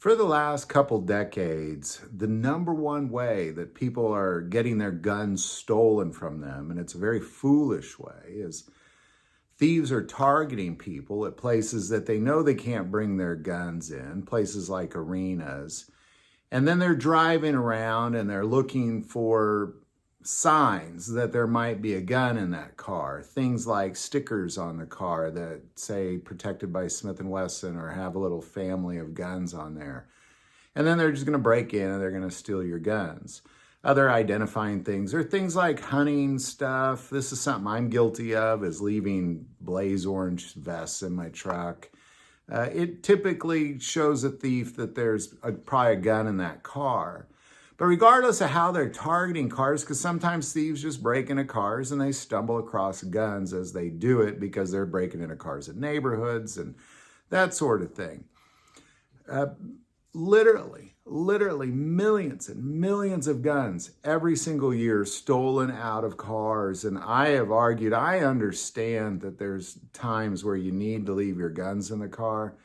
For the last couple decades, the number one way that people are getting their guns stolen from them, and it's a very foolish way, is thieves are targeting people at places that they know they can't bring their guns in, places like arenas. And then they're driving around and they're looking for signs that there might be a gun in that car. Things like stickers on the car that say protected by Smith & Wesson or have a little family of guns on there. And then they're just going to break in and they're going to steal your guns. Other identifying things are things like hunting stuff. This is something I'm guilty of, is leaving blaze orange vests in my truck. It typically shows a thief that there's probably a gun in that car. But regardless of how they're targeting cars, because sometimes thieves just break into cars and they stumble across guns as they do it because they're breaking into cars in neighborhoods and that sort of thing. Literally millions and millions of guns every single year stolen out of cars. And I have argued, I understand that there's times where you need to leave your guns in the car,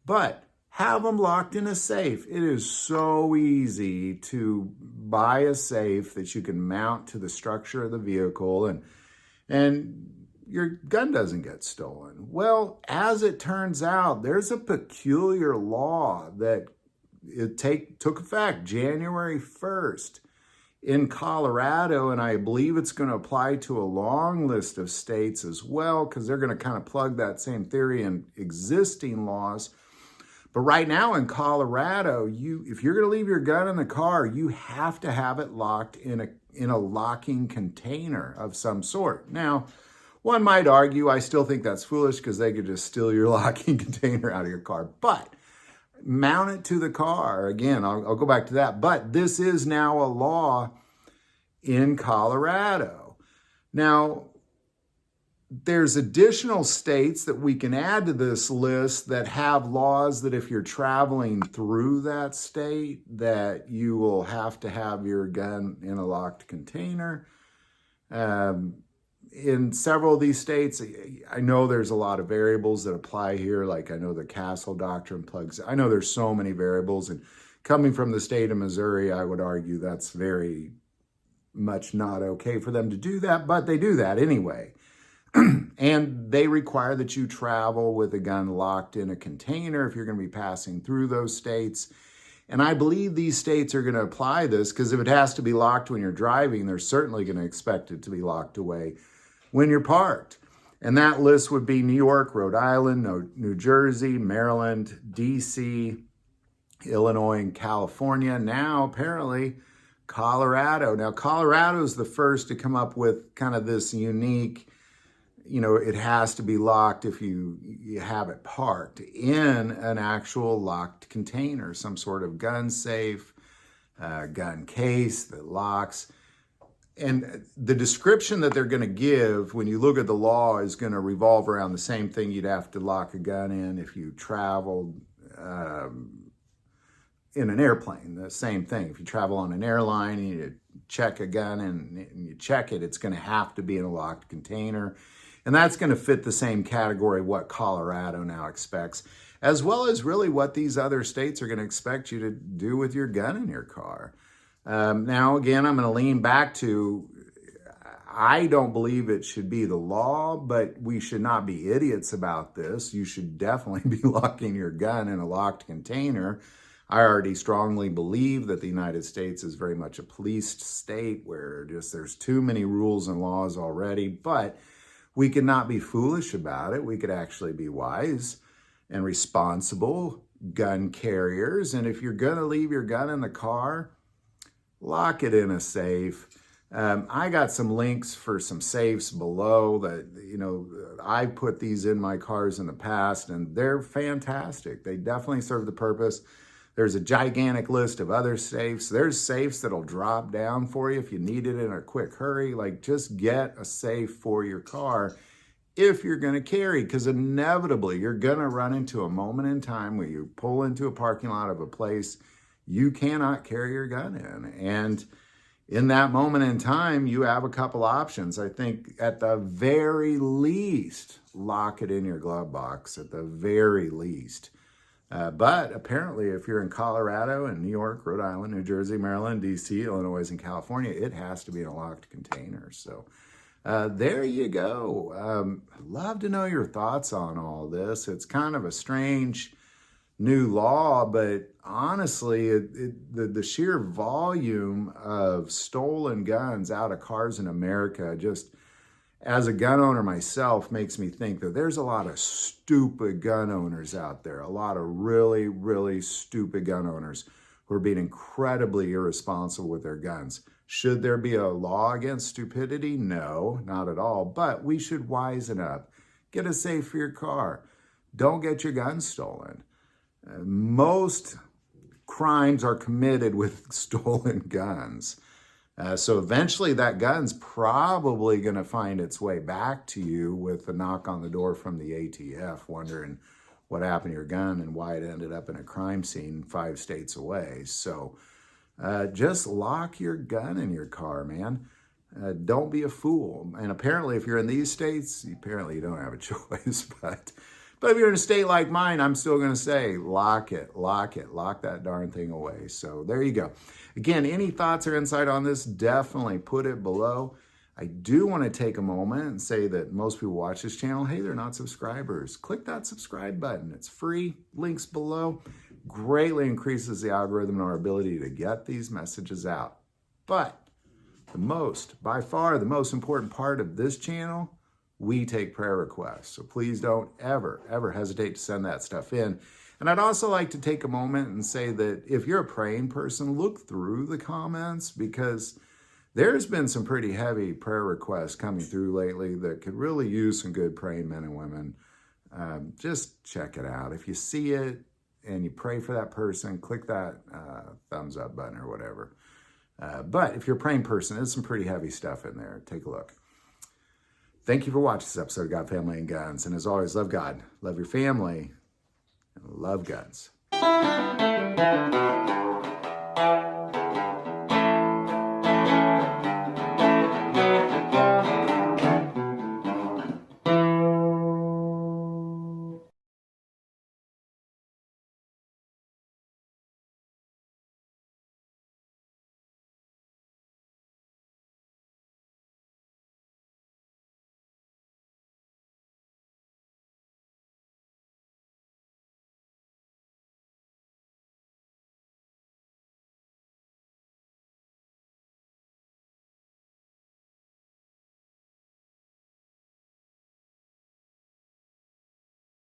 but have them locked in a safe. It is so easy to buy a safe that you can mount to the structure of the vehicle and your gun doesn't get stolen. Well, as it turns out, there's a peculiar law that took effect January 1st in Colorado, and I believe it's going to apply to a long list of states as well, because they're going to kind of plug that same theory in existing laws. But right now in Colorado, if you're going to leave your gun in the car, you have to have it locked in a locking container of some sort. Now, one might argue, I still think that's foolish because they could just steal your locking container out of your car. But mount it to the car. Again, I'll go back to that. But this is now a law in Colorado. Now, there's additional states that we can add to this list that have laws that if you're traveling through that state, that you will have to have your gun in a locked container. In several of these states, I know there's a lot of variables that apply here. Like I know the Castle Doctrine plugs. I know there's so many variables. And coming from the state of Missouri, I would argue that's very much not okay for them to do that, but they do that anyway. And they require that you travel with a gun locked in a container if you're going to be passing through those states. And I believe these states are going to apply this because if it has to be locked when you're driving, they're certainly going to expect it to be locked away when you're parked. And that list would be New York, Rhode Island, New Jersey, Maryland, DC, Illinois, and California. Now, apparently, Colorado. Now, Colorado is the first to come up with kind of this unique, it has to be locked if you have it parked in an actual locked container, some sort of gun safe, gun case that locks. And the description that they're going to give when you look at the law is going to revolve around the same thing you'd have to lock a gun in if you traveled in an airplane. The same thing. If you travel on an airline and you check a gun and you check it, it's going to have to be in a locked container. And that's going to fit the same category what Colorado now expects, as well as really what these other states are going to expect you to do with your gun in your car. Now, again, I'm going to lean back to, I don't believe it should be the law, but we should not be idiots about this. You should definitely be locking your gun in a locked container. I already strongly believe that the United States is very much a policed state where there's too many rules and laws already, but we could not be foolish about it. We could actually be wise and responsible gun carriers. And if you're going to leave your gun in the car, lock it in a safe. I got some links for some safes below that, I put these in my cars in the past and they're fantastic. They definitely serve the purpose. There's a gigantic list of other safes. There's safes that'll drop down for you if you need it in a quick hurry. Like just get a safe for your car if you're going to carry, because inevitably you're going to run into a moment in time where you pull into a parking lot of a place you cannot carry your gun in. And in that moment in time, you have a couple options. I think at the very least, lock it in your glove box at the very least. But apparently, if you're in Colorado and New York, Rhode Island, New Jersey, Maryland, DC, Illinois, and California, it has to be in a locked container. So there you go. I'd love to know your thoughts on all this. It's kind of a strange new law, but honestly, the sheer volume of stolen guns out of cars in America, just as a gun owner myself, makes me think that there's a lot of stupid gun owners out there, a lot of really, really stupid gun owners who are being incredibly irresponsible with their guns. Should there be a law against stupidity? No, not at all. But we should wisen up. Get a safe for your car. Don't get your guns stolen. Most crimes are committed with stolen guns. So eventually that gun's probably going to find its way back to you with a knock on the door from the ATF, wondering what happened to your gun and why it ended up in a crime scene 5 states away. So just lock your gun in your car, man. Don't be a fool. And apparently if you're in these states, apparently you don't have a choice. But if you're in a state like mine, I'm still going to say lock it, lock that darn thing away. So there you go. Again, any thoughts or insight on this, definitely put it below. I do want to take a moment and say that most people watch this channel, hey, they're not subscribers. Click that subscribe button. It's free. Links below. Greatly increases the algorithm and our ability to get these messages out. But by far the most important part of this channel, we take prayer requests. So please don't ever hesitate to send that stuff in. And I'd also like to take a moment and say that if you're a praying person, look through the comments, because there's been some pretty heavy prayer requests coming through lately that could really use some good praying men and women. Just check it out. If you see it and you pray for that person, click that thumbs up button or whatever. But if you're a praying person, there's some pretty heavy stuff in there. Take a look. Thank you for watching this episode of God, Family, and Guns. And as always, love God, love your family, and love guns.